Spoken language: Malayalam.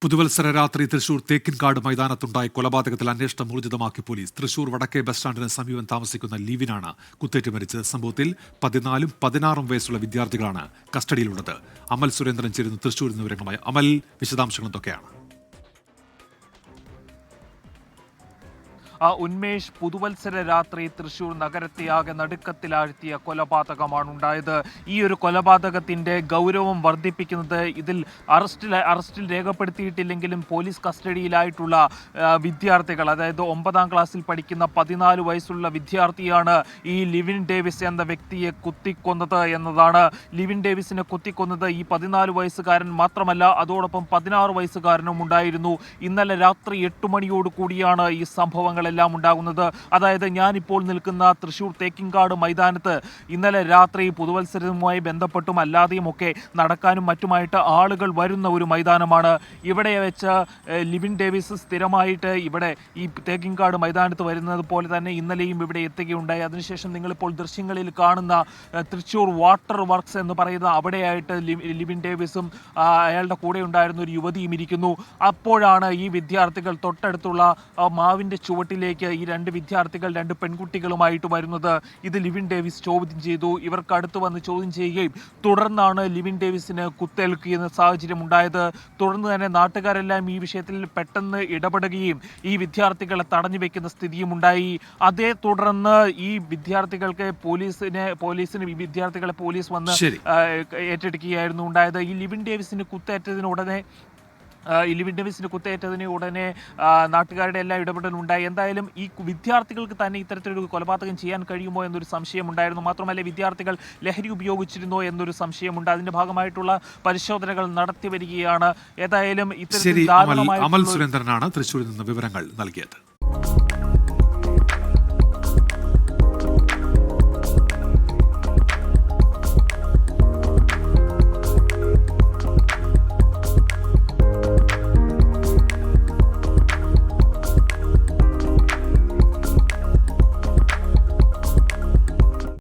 പുതുവത്സര രാത്രി തൃശൂർ തേക്കിൻകാട് മൈതാനത്തുണ്ടായ കൊലപാതകത്തിൽ അന്വേഷണം ഊർജിതമാക്കി പോലീസ്. തൃശൂർ വടക്കേ ബസ് സ്റ്റാൻഡിന് സമീപം താമസിക്കുന്ന ലിവിനാണ് കുത്തേറ്റ് മരിച്ചത്. സംഭവത്തിൽ 14ഉം 16ഉം വയസ്സുള്ള വിദ്യാർത്ഥികളാണ് കസ്റ്റഡിയിലുള്ളത്. അമൽ സുരേന്ദ്രൻ ചേരുന്നു തൃശൂരിൽ നിന്ന് വിവരങ്ങളുമായി. അമൽ, വിശദാംശങ്ങൾ എന്തൊക്കെയാണ്? ഉന്മേഷ്, പുതുവത്സര രാത്രി തൃശൂർ നഗരത്തെയാകെ നടുക്കത്തിലാഴ്ത്തിയ കൊലപാതകമാണ് ഉണ്ടായത്. ഈ ഒരു കൊലപാതകത്തിന്റെ ഗൗരവം വർദ്ധിപ്പിക്കുന്നത് ഇതിൽ അറസ്റ്റിൽ രേഖപ്പെടുത്തിയിട്ടില്ലെങ്കിലും പോലീസ് കസ്റ്റഡിയിലായിട്ടുള്ള വിദ്യാർത്ഥികൾ, അതായത് 9ാം ക്ലാസ്സിൽ പഠിക്കുന്ന 14 വയസ്സുള്ള വിദ്യാർത്ഥിയാണ് ഈ ലിവിൻ ഡേവിസ് എന്ന വ്യക്തിയെ കുത്തിക്കൊന്നത് എന്നതാണ്. ലിവിൻ ഡേവിസിനെ കുത്തിക്കൊന്നത് ഈ 14 വയസ്സുകാരൻ മാത്രമല്ല, അതോടൊപ്പം 16 വയസ്സുകാരനും ഉണ്ടായിരുന്നു. ഇന്നലെ രാത്രി 8 മണിയോട് കൂടിയാണ് ഈ സംഭവങ്ങൾ എല്ലാം ഉണ്ടാകുന്നത്. അതായത് ഞാനിപ്പോൾ നിൽക്കുന്ന തൃശൂർ തേക്കിൻകാട് മൈതാനത്ത് ഇന്നലെ രാത്രി പുതുവത്സരവുമായി ബന്ധപ്പെട്ടും അല്ലാതെയും ഒക്കെ നടക്കാനും മറ്റുമായിട്ട് ആളുകൾ വരുന്ന ഒരു മൈതാനമാണ്. ഇവിടെ വെച്ച് ലിവിൻ ഡേവിസ് സ്ഥിരമായിട്ട് ഇവിടെ ഈ തേക്കിൻകാട് മൈതാനത്ത് വരുന്നത് പോലെ തന്നെ ഇന്നലെയും ഇവിടെ എത്തുകയുണ്ടായി. അതിനുശേഷം നിങ്ങളിപ്പോൾ ദൃശ്യങ്ങളിൽ കാണുന്ന തൃശൂർ വാട്ടർ വർക്ക്സ് എന്ന് പറയുന്ന അവിടെയായിട്ട് ലിവിൻ ഡേവിസും അയാളുടെ കൂടെ ഉണ്ടായിരുന്ന ഒരു യുവതിയും ഇരിക്കുന്നു. അപ്പോഴാണ് ഈ വിദ്യാർത്ഥികൾ തൊട്ടടുത്തുള്ള മാവിൻ്റെ ചുവട്ടിലേക്ക് ഈ 2 വിദ്യാർത്ഥികൾ 2 പെൺകുട്ടികളുമായിട്ട് വരുന്നത്. ഇത് ലിവിൻ ഡേവിസ് ചോദ്യം ചെയ്തു. ഇവർക്ക് അടുത്ത് വന്ന് ചോദ്യം ചെയ്യുകയും തുടർന്നാണ് ലിവിൻ ഡേവിസിന് കുത്തേൽക്കുന്ന സാഹചര്യം ഉണ്ടായത്. തുടർന്ന് തന്നെ നാട്ടുകാരെല്ലാം ഈ വിഷയത്തിൽ പെട്ടെന്ന് ഇടപെടുകയും ഈ വിദ്യാർത്ഥികളെ തടഞ്ഞു വെക്കുന്ന സ്ഥിതിയും ഉണ്ടായി. അതേ തുടർന്ന് ഈ വിദ്യാർത്ഥികൾക്ക് പോലീസിന് ഈ വിദ്യാർത്ഥികളെ പോലീസ് വന്ന് ഏറ്റെടുക്കുകയായിരുന്നു ഉണ്ടായത്. ഈ ലിവിൻ ഡേവിസിന് കുത്തേറ്റതിന് ഉടനെ നാട്ടുകാരുടെ എല്ലാ ഇടപെടലുണ്ടായി. എന്തായാലും ഈ വിദ്യാർത്ഥികൾക്ക് തന്നെ ഇത്തരത്തിലൊരു കൊലപാതകം ചെയ്യാൻ കഴിയുമോ എന്നൊരു സംശയമുണ്ടായിരുന്നു. മാത്രമല്ല വിദ്യാർത്ഥികൾ ലഹരി ഉപയോഗിച്ചിരുന്നോ എന്നൊരു സംശയമുണ്ട്. അതിന്റെ ഭാഗമായിട്ടുള്ള പരിശോധനകൾ നടത്തി വരികയാണ്. ഏതായാലും അമൽ സുരേന്ദ്രനാണ് തൃശ്ശൂരിൽ നിന്ന് വിവരങ്ങൾ നൽകിയത്.